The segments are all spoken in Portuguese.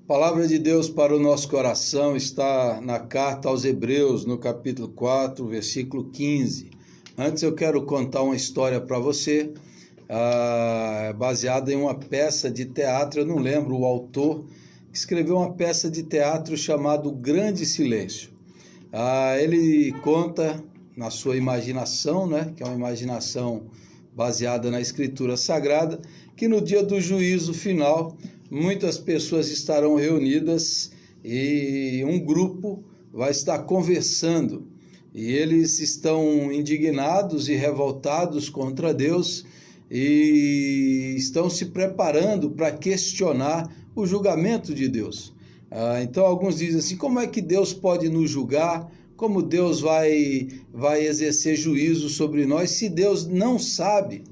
Palavra de Deus para o nosso coração está na carta aos Hebreus, no capítulo 4, versículo 15. Antes eu quero contar uma história para você, baseada em uma peça de teatro. Eu não lembro o autor, que escreveu uma peça de teatro chamada O Grande Silêncio. Ele conta na sua imaginação, que é uma imaginação baseada na Escritura Sagrada, que no dia do juízo final, muitas pessoas estarão reunidas e um grupo vai estar conversando. E eles estão indignados e revoltados contra Deus e estão se preparando para questionar o julgamento de Deus. Então alguns dizem assim: como é que Deus pode nos julgar? Como Deus vai exercer juízo sobre nós se Deus não sabe?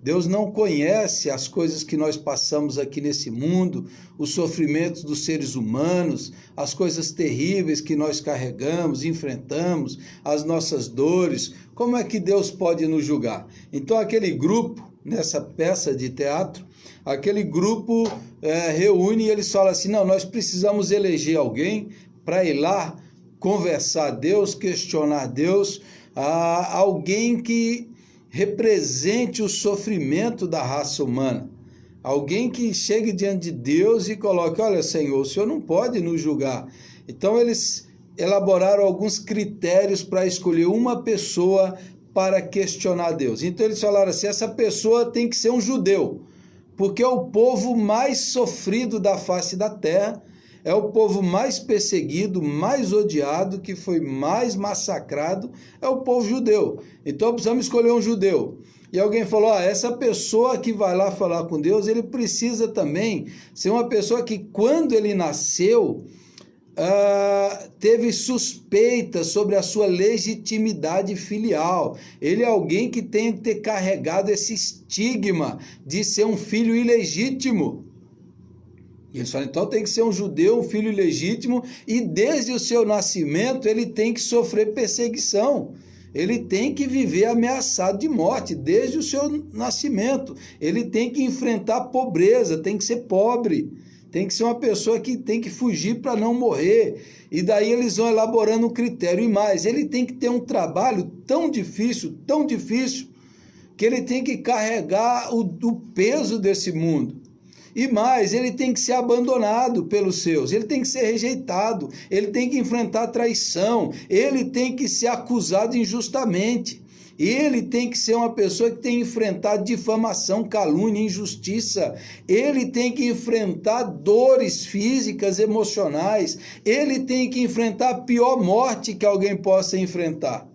Deus não conhece as coisas que nós passamos aqui nesse mundo, os sofrimentos dos seres humanos, as coisas terríveis que nós carregamos, enfrentamos, as nossas dores. Como é que Deus pode nos julgar? Então aquele grupo, nessa peça de teatro, aquele grupo reúne e eles falam assim: não, nós precisamos eleger alguém para ir lá conversar a Deus, questionar Deus, alguém que represente o sofrimento da raça humana, alguém que chegue diante de Deus e coloque: olha, Senhor, o Senhor não pode nos julgar. Então eles elaboraram alguns critérios para escolher uma pessoa para questionar Deus. Então eles falaram assim: essa pessoa tem que ser um judeu, porque é o povo mais sofrido da face da terra, é o povo mais perseguido, mais odiado, que foi mais massacrado, é o povo judeu. Então precisamos escolher um judeu. E alguém falou: essa pessoa que vai lá falar com Deus, ele precisa também ser uma pessoa que, quando ele nasceu, teve suspeitas sobre a sua legitimidade filial. Ele é alguém que tem que ter carregado esse estigma de ser um filho ilegítimo. E eles falam: então tem que ser um judeu, um filho ilegítimo, e desde o seu nascimento ele tem que sofrer perseguição. Ele tem que viver ameaçado de morte desde o seu nascimento. Ele tem que enfrentar pobreza, tem que ser pobre. Tem que ser uma pessoa que tem que fugir para não morrer. E daí eles vão elaborando um critério. E mais, ele tem que ter um trabalho tão difícil, que ele tem que carregar o peso desse mundo. E mais, ele tem que ser abandonado pelos seus, ele tem que ser rejeitado, ele tem que enfrentar traição, ele tem que ser acusado injustamente, ele tem que ser uma pessoa que tem que enfrentar difamação, calúnia, injustiça, ele tem que enfrentar dores físicas, emocionais, ele tem que enfrentar a pior morte que alguém possa enfrentar.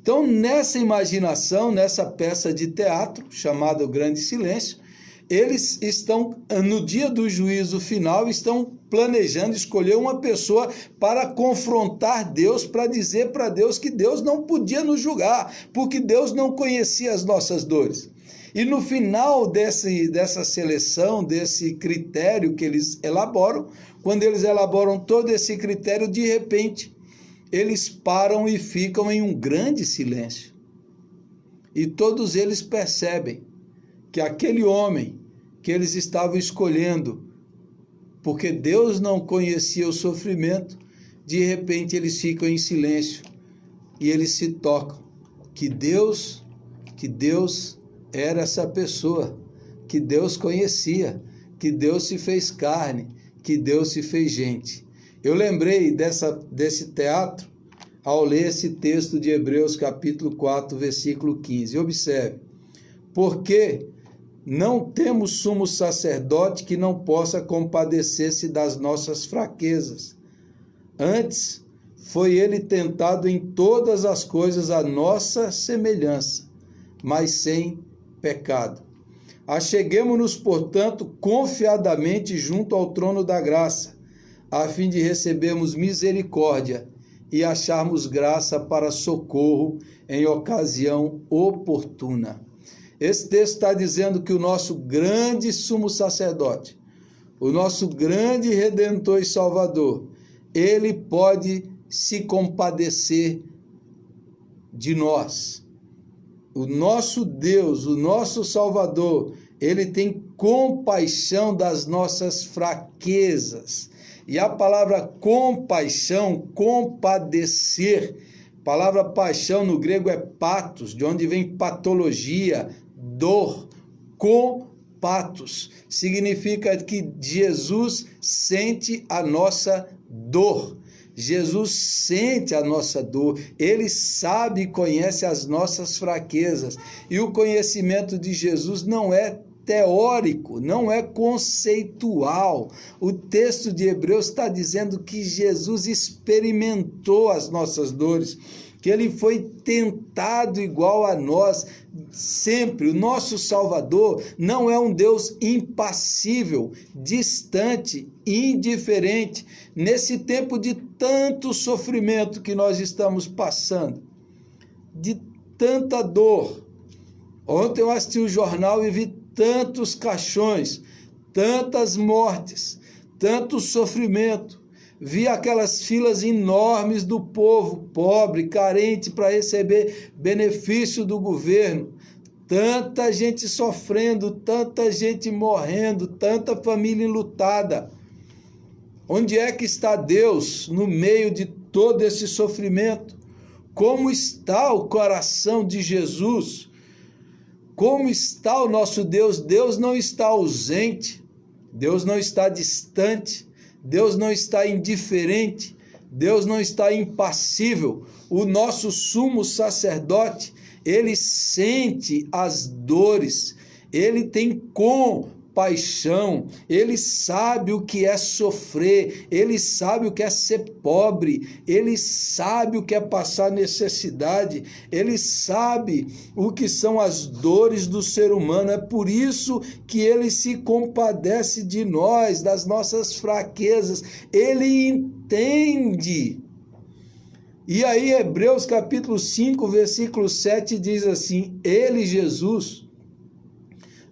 Então, nessa imaginação, nessa peça de teatro chamada O Grande Silêncio, eles estão, no dia do juízo final, estão planejando escolher uma pessoa para confrontar Deus, para dizer para Deus que Deus não podia nos julgar, porque Deus não conhecia as nossas dores. E no final dessa seleção, desse critério que eles elaboram, quando eles elaboram todo esse critério, de repente, eles param e ficam em um grande silêncio. E todos eles percebem que aquele homem que eles estavam escolhendo, porque Deus não conhecia o sofrimento, de repente eles ficam em silêncio e eles se tocam que Deus era essa pessoa, que Deus conhecia, que Deus se fez carne, que Deus se fez gente. Eu lembrei desse teatro ao ler esse texto de Hebreus capítulo 4, versículo 15. Observe: porque não temos sumo sacerdote que não possa compadecer-se das nossas fraquezas. Antes, foi ele tentado em todas as coisas à nossa semelhança, mas sem pecado. Acheguemo-nos, portanto, confiadamente junto ao trono da graça, a fim de recebermos misericórdia e acharmos graça para socorro em ocasião oportuna. Esse texto está dizendo que o nosso grande sumo sacerdote, o nosso grande Redentor e Salvador, ele pode se compadecer de nós. O nosso Deus, o nosso Salvador, Ele tem compaixão das nossas fraquezas. E a palavra compaixão, compadecer, palavra paixão no grego é patos, de onde vem patologia, dor. Compatos significa que Jesus sente a nossa dor. Jesus sente a nossa dor, ele sabe e conhece as nossas fraquezas. E o conhecimento de Jesus não é teórico, não é conceitual. O texto de Hebreus está dizendo que Jesus experimentou as nossas dores, que ele foi tentado igual a nós, sempre. O nosso Salvador não é um Deus impassível, distante, indiferente, nesse tempo de tanto sofrimento que nós estamos passando, de tanta dor. Ontem eu assisti o jornal e vi tantos caixões, tantas mortes, tanto sofrimento. Vi aquelas filas enormes do povo pobre, carente, para receber benefício do governo. Tanta gente sofrendo, tanta gente morrendo, tanta família enlutada. Onde é que está Deus no meio de todo esse sofrimento? Como está o coração de Jesus? Como está o nosso Deus? Deus não está ausente, Deus não está distante, Deus não está indiferente, Deus não está impassível. O nosso sumo sacerdote, ele sente as dores, ele tem compaixão, ele sabe o que é sofrer, ele sabe o que é ser pobre, ele sabe o que é passar necessidade, ele sabe o que são as dores do ser humano. É por isso que ele se compadece de nós, das nossas fraquezas, ele entende. E aí Hebreus capítulo 5, versículo 7 diz assim: ele, Jesus,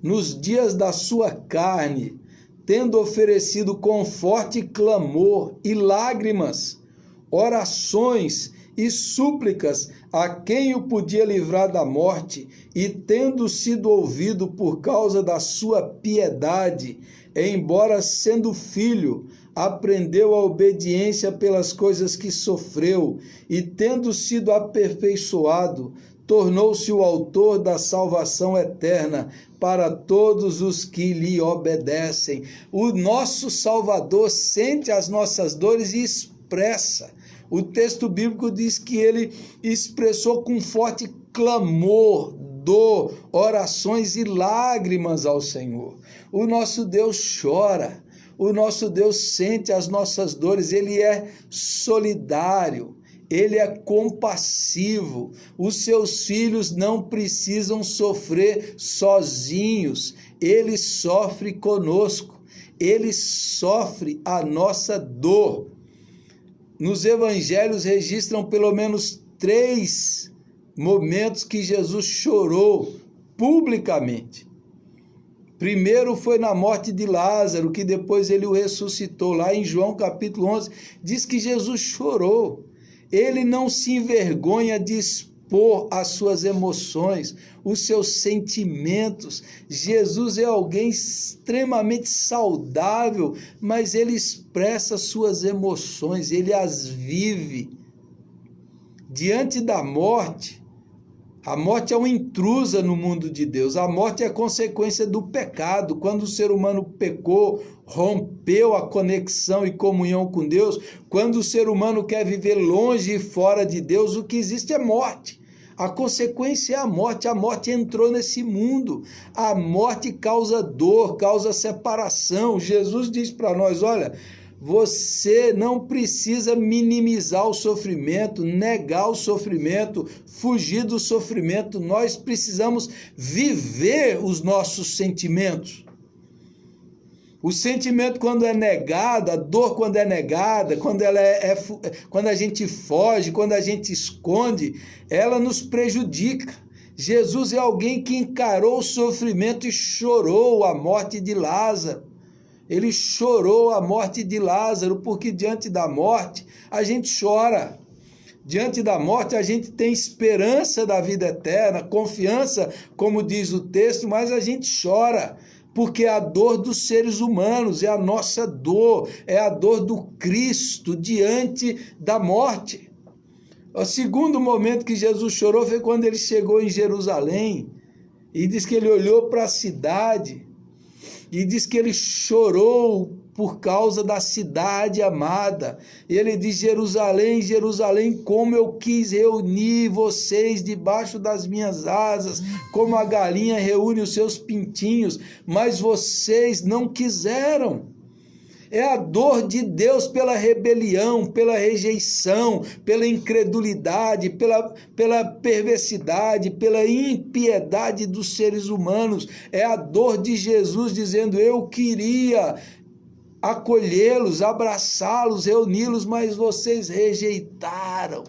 nos dias da sua carne, tendo oferecido com forte clamor e lágrimas, orações e súplicas a quem o podia livrar da morte, e tendo sido ouvido por causa da sua piedade, embora sendo filho, aprendeu a obediência pelas coisas que sofreu, e tendo sido aperfeiçoado, tornou-se o autor da salvação eterna para todos os que lhe obedecem. O nosso Salvador sente as nossas dores e expressa. O texto bíblico diz que ele expressou com forte clamor, dor, orações e lágrimas ao Senhor. O nosso Deus chora, o nosso Deus sente as nossas dores, ele é solidário. Ele é compassivo. Os seus filhos não precisam sofrer sozinhos. Ele sofre conosco. Ele sofre a nossa dor. Nos evangelhos registram pelo menos 3 momentos que Jesus chorou publicamente. Primeiro foi na morte de Lázaro, que depois ele o ressuscitou. Lá em João capítulo 11, diz que Jesus chorou. Ele não se envergonha de expor as suas emoções, os seus sentimentos. Jesus é alguém extremamente saudável, mas ele expressa suas emoções, ele as vive. Diante da morte, a morte é uma intrusa no mundo de Deus. A morte é consequência do pecado. Quando o ser humano pecou, rompeu a conexão e comunhão com Deus, quando o ser humano quer viver longe e fora de Deus, o que existe é morte. A consequência é a morte. A morte entrou nesse mundo. A morte causa dor, causa separação. Jesus diz para nós, olha, você não precisa minimizar o sofrimento, negar o sofrimento, fugir do sofrimento. Nós precisamos viver os nossos sentimentos. O sentimento, quando é negado, a dor quando é negada, quando a gente foge, quando a gente esconde, ela nos prejudica. Jesus é alguém que encarou o sofrimento e chorou a morte de Lázaro. Ele chorou a morte de Lázaro, porque diante da morte a gente chora. Diante da morte a gente tem esperança da vida eterna, confiança, como diz o texto, mas a gente chora, porque é a dor dos seres humanos, é a nossa dor, é a dor do Cristo diante da morte. O segundo momento que Jesus chorou foi quando ele chegou em Jerusalém, e diz que ele olhou para a cidade, e diz que ele chorou por causa da cidade amada. Ele diz: Jerusalém, Jerusalém, como eu quis reunir vocês debaixo das minhas asas, como a galinha reúne os seus pintinhos, mas vocês não quiseram. É a dor de Deus pela rebelião, pela rejeição, pela incredulidade, pela perversidade, pela impiedade dos seres humanos. É a dor de Jesus dizendo: eu queria acolhê-los, abraçá-los, reuni-los, mas vocês rejeitaram.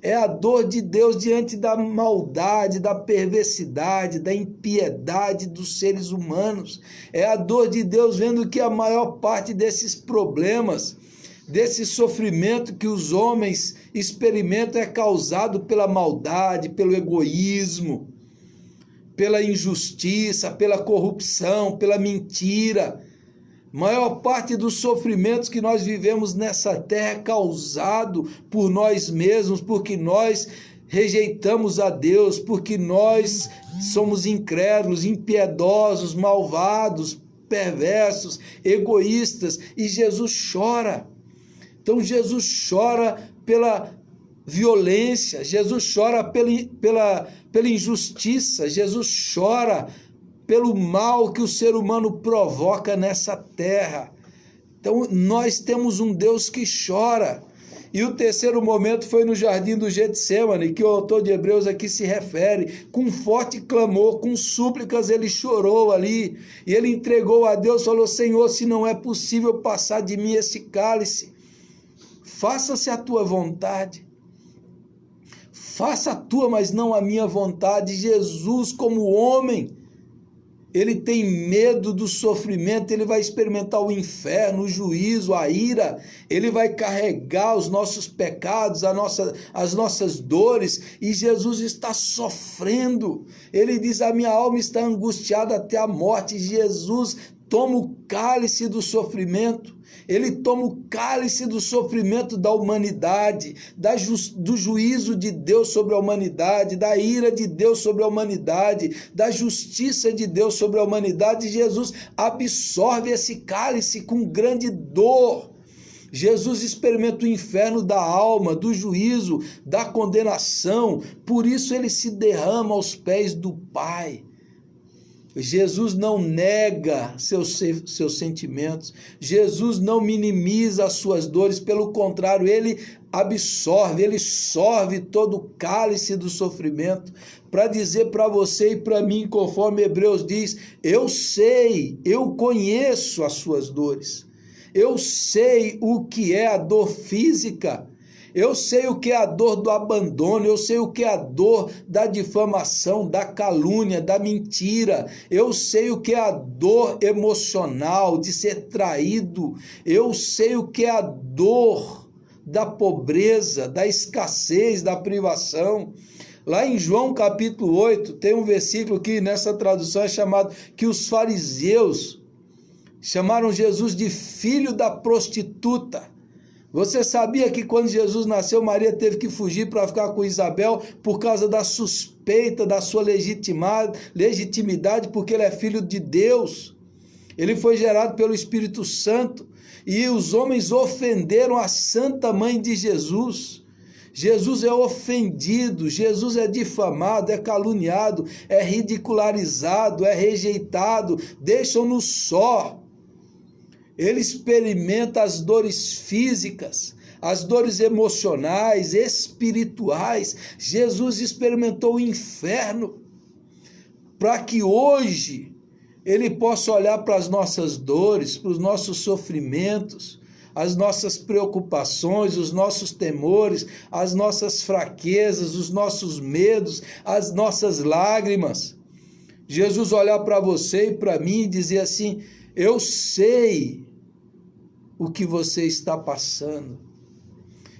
É a dor de Deus diante da maldade, da perversidade, da impiedade dos seres humanos. É a dor de Deus vendo que a maior parte desses problemas, desse sofrimento que os homens experimentam, é causado pela maldade, pelo egoísmo, pela injustiça, pela corrupção, pela mentira. Maior parte dos sofrimentos que nós vivemos nessa terra é causado por nós mesmos, porque nós rejeitamos a Deus, porque nós somos incrédulos, impiedosos, malvados, perversos, egoístas, e Jesus chora. Então Jesus chora pela violência, Jesus chora pela injustiça, Jesus chora pelo mal que o ser humano provoca nessa terra. Então nós temos um Deus que chora. E o terceiro momento foi no jardim do Getsêmani, que o autor de Hebreus aqui se refere. Com forte clamor, com súplicas, ele chorou ali. E ele entregou a Deus, falou: Senhor, se não é possível passar de mim esse cálice, faça-se a tua vontade. Faça a tua, mas não a minha vontade. Jesus, como homem, ele tem medo do sofrimento, ele vai experimentar o inferno, o juízo, a ira, ele vai carregar os nossos pecados, as nossas dores, e Jesus está sofrendo. Ele diz: a minha alma está angustiada até a morte. Jesus toma o cálice do sofrimento, ele toma o cálice do sofrimento da humanidade, do juízo de Deus sobre a humanidade, da ira de Deus sobre a humanidade, da justiça de Deus sobre a humanidade. Jesus absorve esse cálice com grande dor. Jesus experimenta o inferno da alma, do juízo, da condenação, por isso ele se derrama aos pés do Pai. Jesus não nega seus sentimentos, Jesus não minimiza as suas dores, pelo contrário, ele absorve, ele sorve todo o cálice do sofrimento, para dizer para você e para mim, conforme Hebreus diz: eu sei, eu conheço as suas dores, eu sei o que é a dor física, eu sei o que é a dor do abandono, eu sei o que é a dor da difamação, da calúnia, da mentira, eu sei o que é a dor emocional de ser traído, eu sei o que é a dor da pobreza, da escassez, da privação. Lá em João capítulo 8, tem um versículo que nessa tradução é chamado, que os fariseus chamaram Jesus de filho da prostituta. Você sabia que quando Jesus nasceu, Maria teve que fugir para ficar com Isabel por causa da suspeita da sua legitimidade, porque ele é filho de Deus? Ele foi gerado pelo Espírito Santo, e os homens ofenderam a Santa Mãe de Jesus. Jesus é ofendido, Jesus é difamado, é caluniado, é ridicularizado, é rejeitado, deixam-no só. Ele experimenta as dores físicas, as dores emocionais, espirituais. Jesus experimentou o inferno para que hoje ele possa olhar para as nossas dores, para os nossos sofrimentos, as nossas preocupações, os nossos temores, as nossas fraquezas, os nossos medos, as nossas lágrimas. Jesus olhar para você e para mim e dizer assim: eu sei o que você está passando.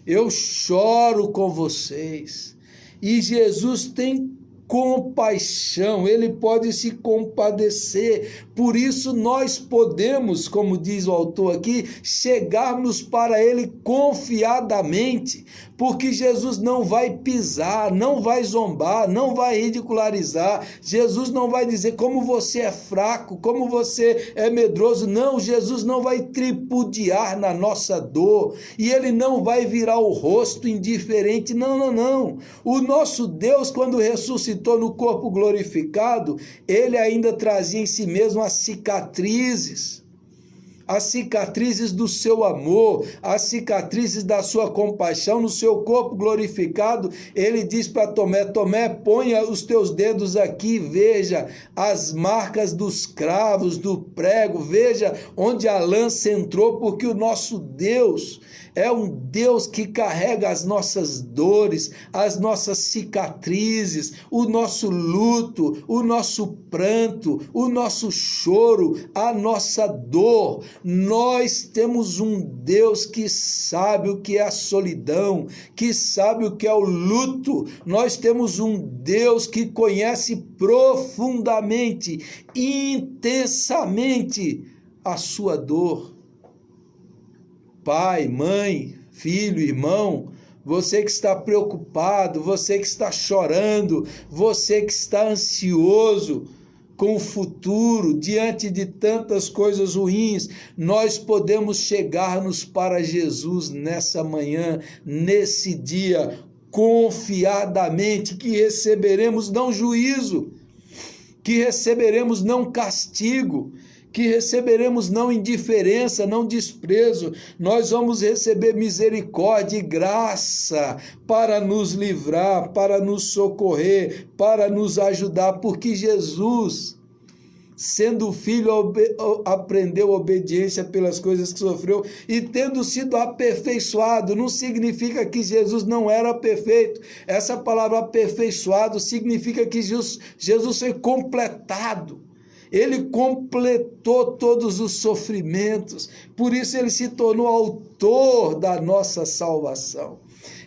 eu choro com vocês. E Jesus tem compaixão, ele pode se compadecer. Por isso nós podemos, como diz o autor aqui, chegarmos para ele confiadamente, porque Jesus não vai pisar, não vai zombar, não vai ridicularizar. Jesus não vai dizer como você é fraco, como você é medroso. Não, Jesus não vai tripudiar na nossa dor, e ele não vai virar o rosto indiferente. Não, não, não. O nosso Deus, quando ressuscitou no corpo glorificado, ele ainda trazia em si mesmo as cicatrizes do seu amor, as cicatrizes da sua compaixão. No seu corpo glorificado, ele diz para Tomé: Tomé, ponha os teus dedos aqui, veja as marcas dos cravos, do prego, veja onde a lança entrou, porque o nosso Deus é um Deus que carrega as nossas dores, as nossas cicatrizes, o nosso luto, o nosso pranto, o nosso choro, a nossa dor. Nós temos um Deus que sabe o que é a solidão, que sabe o que é o luto. Nós temos um Deus que conhece profundamente, intensamente a sua dor. Pai, mãe, filho, irmão, você que está preocupado, você que está chorando, você que está ansioso com o futuro, diante de tantas coisas ruins, nós podemos chegar-nos para Jesus nessa manhã, nesse dia, confiadamente, que receberemos não juízo, que receberemos não castigo, que receberemos não indiferença, não desprezo. Nós vamos receber misericórdia e graça para nos livrar, para nos socorrer, para nos ajudar, porque Jesus, sendo filho, aprendeu obediência pelas coisas que sofreu, e tendo sido aperfeiçoado, não significa que Jesus não era perfeito. Essa palavra aperfeiçoado significa que Jesus foi completado. Ele completou todos os sofrimentos, por isso ele se tornou autor da nossa salvação.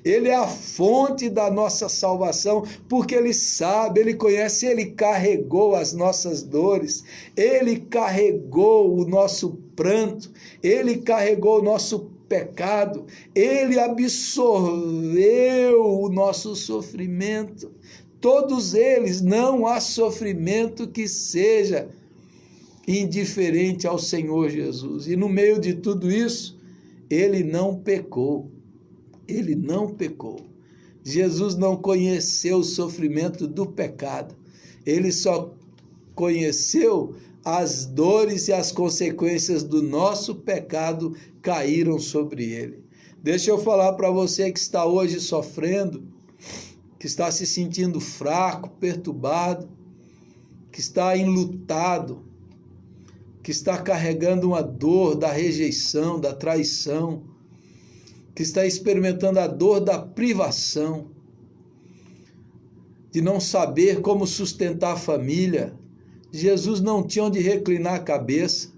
Ele é a fonte da nossa salvação, porque ele sabe, ele conhece, ele carregou as nossas dores, ele carregou o nosso pranto, ele carregou o nosso pecado, ele absorveu o nosso sofrimento. Todos eles, não há sofrimento que seja indiferente ao Senhor Jesus. E no meio de tudo isso, ele não pecou. Ele não pecou. Jesus não conheceu o sofrimento do pecado. Ele só conheceu as dores e as consequências do nosso pecado caíram sobre ele. Deixa eu falar para você que está hoje sofrendo, que está se sentindo fraco, perturbado, que está enlutado, que está carregando uma dor da rejeição, da traição, que está experimentando a dor da privação, de não saber como sustentar a família. Jesus não tinha onde reclinar a cabeça,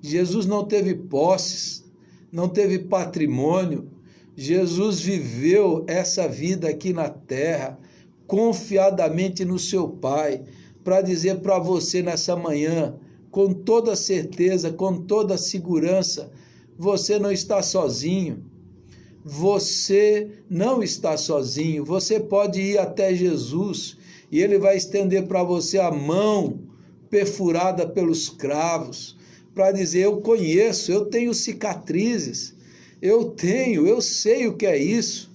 Jesus não teve posses, não teve patrimônio. Jesus viveu essa vida aqui na terra, confiadamente no seu Pai, para dizer para você nessa manhã, com toda certeza, com toda segurança, você não está sozinho. Você não está sozinho. Você pode ir até Jesus e ele vai estender para você a mão perfurada pelos cravos, para dizer: eu conheço, eu tenho cicatrizes. Eu sei o que é isso,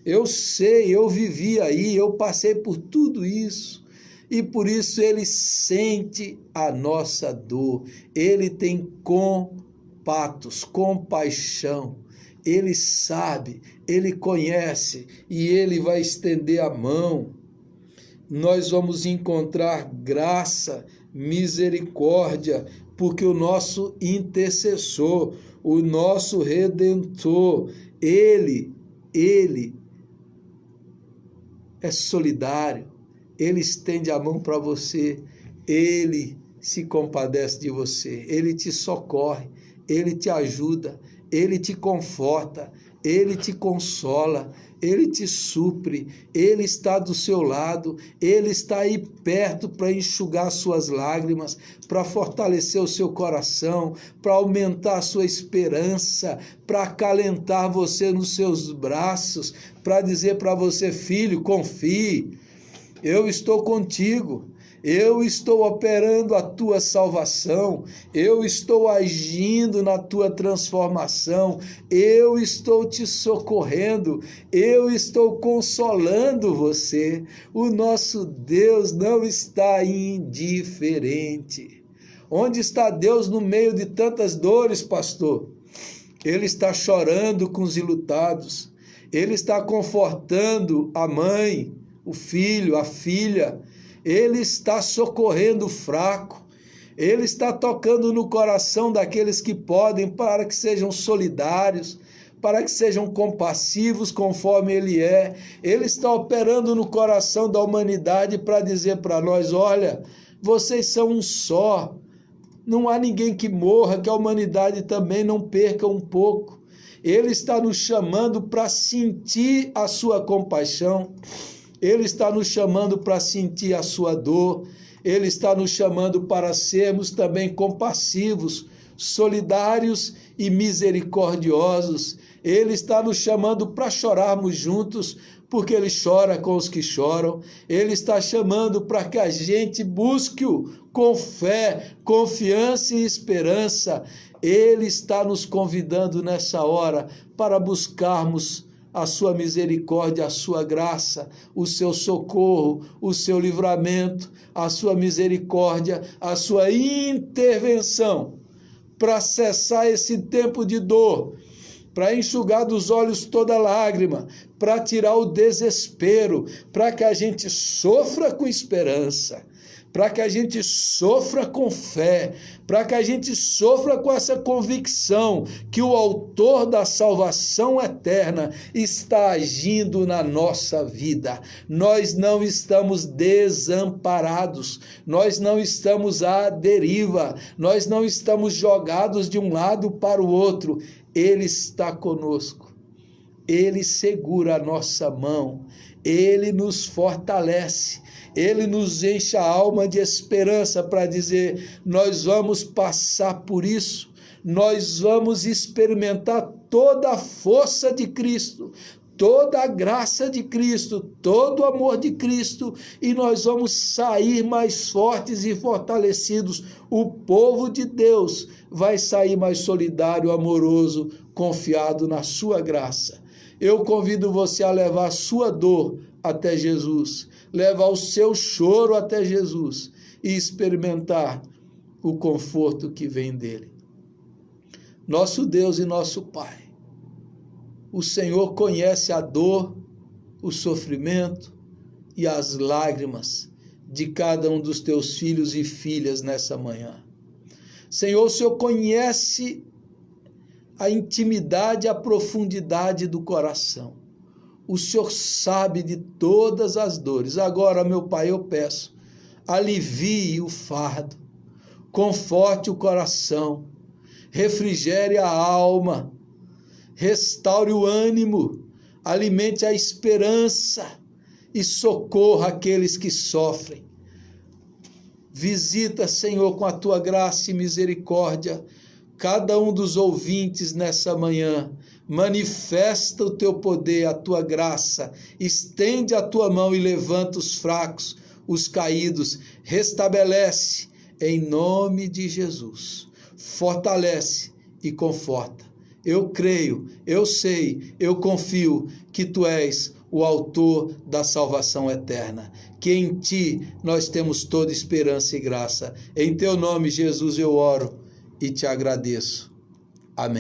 eu sei, eu vivi aí, eu passei por tudo isso, e por isso ele sente a nossa dor, ele tem compaixão, ele sabe, ele conhece, e ele vai estender a mão. Nós vamos encontrar graça, misericórdia, porque o nosso intercessor, o nosso Redentor, ele é solidário, ele estende a mão para você, ele se compadece de você, ele te socorre, ele te ajuda, Ele te conforta, Ele te consola, Ele te supre, Ele está do seu lado, Ele está aí perto para enxugar suas lágrimas, para fortalecer o seu coração, para aumentar a sua esperança, para acalentar você nos seus braços, para dizer para você: filho, confie, eu estou contigo. Eu estou operando a tua salvação, eu estou agindo na tua transformação, eu estou te socorrendo, eu estou consolando você. O nosso Deus não está indiferente. Onde está Deus no meio de tantas dores, pastor? Ele está chorando com os enlutados, Ele está confortando a mãe, o filho, a filha. Ele está socorrendo o fraco, Ele está tocando no coração daqueles que podem, para que sejam solidários, para que sejam compassivos conforme Ele é. Ele está operando no coração da humanidade para dizer para nós: olha, vocês são um só, não há ninguém que morra, que a humanidade também não perca um pouco. Ele está nos chamando para sentir a sua compaixão, Ele está nos chamando para sentir a sua dor, Ele está nos chamando para sermos também compassivos, solidários e misericordiosos. Ele está nos chamando para chorarmos juntos, porque Ele chora com os que choram. Ele está chamando para que a gente busque-o com fé, confiança e esperança. Ele está nos convidando nessa hora para buscarmos a sua misericórdia, a sua graça, o seu socorro, o seu livramento, a sua misericórdia, a sua intervenção para cessar esse tempo de dor, para enxugar dos olhos toda lágrima, para tirar o desespero, para que a gente sofra com esperança, para que a gente sofra com fé, para que a gente sofra com essa convicção que o autor da salvação eterna está agindo na nossa vida. Nós não estamos desamparados, nós não estamos à deriva, nós não estamos jogados de um lado para o outro. Ele está conosco, Ele segura a nossa mão, Ele nos fortalece, Ele nos enche a alma de esperança para dizer: nós vamos passar por isso, nós vamos experimentar toda a força de Cristo, toda a graça de Cristo, todo o amor de Cristo, e nós vamos sair mais fortes e fortalecidos. O povo de Deus vai sair mais solidário, amoroso, confiado na sua graça. Eu convido você a levar a sua dor até Jesus, levar o seu choro até Jesus e experimentar o conforto que vem dele. Nosso Deus e nosso Pai, o Senhor conhece a dor, o sofrimento e as lágrimas de cada um dos teus filhos e filhas nessa manhã. Senhor, o Senhor conhece a intimidade, a profundidade do coração. O Senhor sabe de todas as dores. Agora, meu Pai, eu peço, alivie o fardo, conforte o coração, refrigere a alma, restaure o ânimo, alimente a esperança e socorra aqueles que sofrem. Visita, Senhor, com a tua graça e misericórdia, cada um dos ouvintes nessa manhã. Manifesta o teu poder, a tua graça, estende a tua mão e levanta os fracos, os caídos, restabelece em nome de Jesus, fortalece e conforta. Eu creio, eu sei, eu confio que tu és o autor da salvação eterna, que em ti nós temos toda esperança e graça. Em teu nome, Jesus, eu oro e te agradeço. Amém.